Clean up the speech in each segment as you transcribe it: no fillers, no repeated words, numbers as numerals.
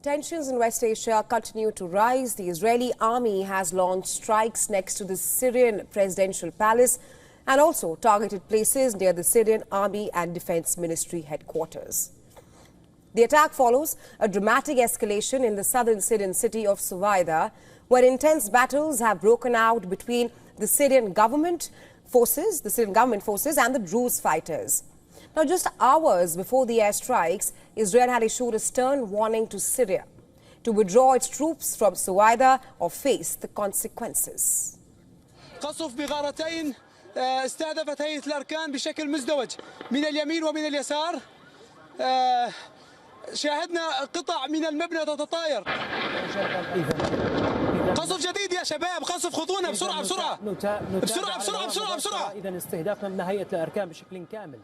Tensions in West Asia continue to rise. The Israeli army has launched strikes next to the Syrian presidential palace and also targeted places near the Syrian army and defense ministry headquarters. The attack follows a dramatic escalation in the southern Syrian city of Suwaida, where intense battles have broken out between the Syrian government forces and the Druze fighters. Now, just hours before the airstrikes, Israel had issued a stern warning to Syria to withdraw its troops from Suwaida or face the consequences. قصف بغارتين استهدفت هيئة الأركان بشكل مزدوج من اليمين ومن اليسار. شاهدنا قطع من المبنى تتطاير. قصف جديد يا شباب، قصف خطونا بسرعة بسرعة بسرعة بسرعة بسرعة بسرعة. إذا استهدافنا من هيئة الأركان بشكل كامل.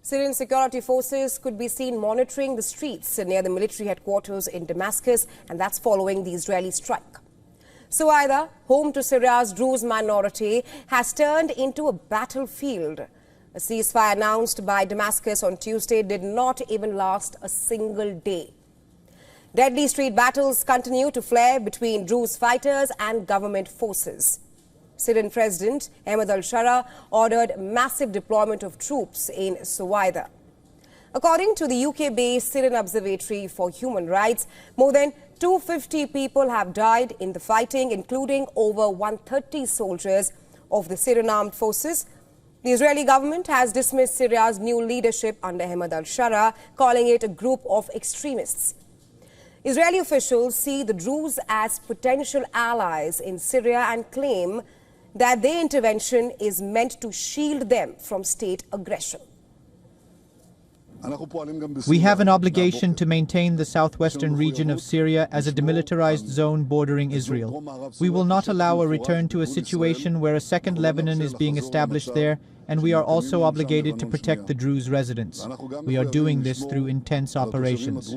Syrian security forces could be seen monitoring the streets near the military headquarters in Damascus, and that's following the Israeli strike. Suwaida, home to Syria's Druze minority, has turned into a battlefield. A ceasefire announced by Damascus on Tuesday did not even last a single day. Deadly street battles continue to flare between Druze fighters and government forces. Syrian President Ahmed al-Shara ordered massive deployment of troops in Suwaida. According to the UK-based Syrian Observatory for Human Rights, more than 250 people have died in the fighting, including over 130 soldiers of the Syrian armed forces. The Israeli government has dismissed Syria's new leadership under Ahmed al-Shara, calling it a group of extremists. Israeli officials see the Druze as potential allies in Syria and claim that their intervention is meant to shield them from state aggression. We have an obligation to maintain the southwestern region of Syria as a demilitarized zone bordering Israel. We will not allow a return to a situation where a second Lebanon is being established there, and we are also obligated to protect the Druze residents. We are doing this through intense operations.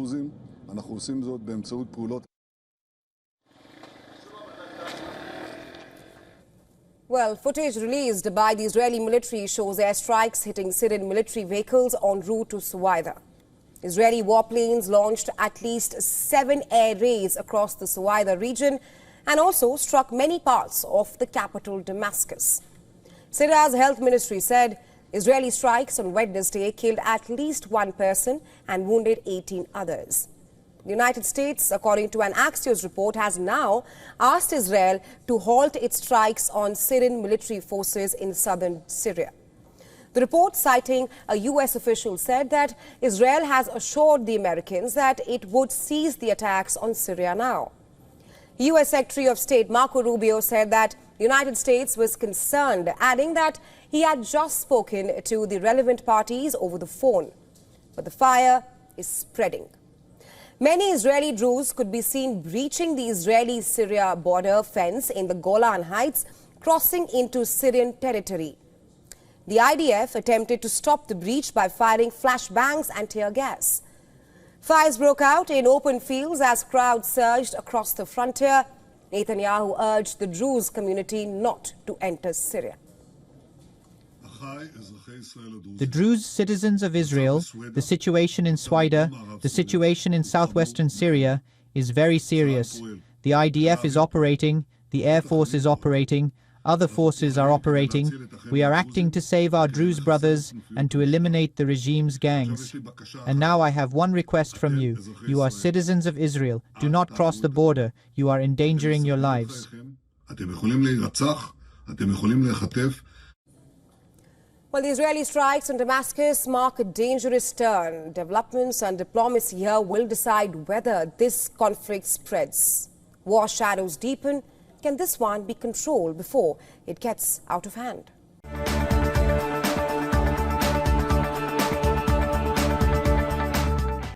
Well, footage released by the Israeli military shows airstrikes hitting Syrian military vehicles en route to Suwaida. Israeli warplanes launched at least 7 air raids across the Suwaida region and also struck many parts of the capital, Damascus. Syria's health ministry said Israeli strikes on Wednesday killed at least 1 person and wounded 18 others. The United States, according to an Axios report, has now asked Israel to halt its strikes on Syrian military forces in southern Syria. The report, citing a U.S. official, said that Israel has assured the Americans that it would cease the attacks on Syria now. U.S. Secretary of State Marco Rubio said that the United States was concerned, adding that he had just spoken to the relevant parties over the phone. But the fire is spreading. Many Israeli Druze could be seen breaching the Israeli-Syria border fence in the Golan Heights, crossing into Syrian territory. The IDF attempted to stop the breach by firing flashbangs and tear gas. Fires broke out in open fields as crowds surged across the frontier. Netanyahu urged the Druze community not to enter Syria. The Druze citizens of Israel, the situation in Suwaida, the situation in southwestern Syria is very serious. The IDF is operating, the Air Force is operating, other forces are operating. We are acting to save our Druze brothers and to eliminate the regime's gangs. And now I have one request from you. You are citizens of Israel. Do not cross the border. You are endangering your lives. Well, the Israeli strikes on Damascus mark a dangerous turn. Developments and diplomacy here will decide whether this conflict spreads. War shadows deepen. Can this one be controlled before it gets out of hand?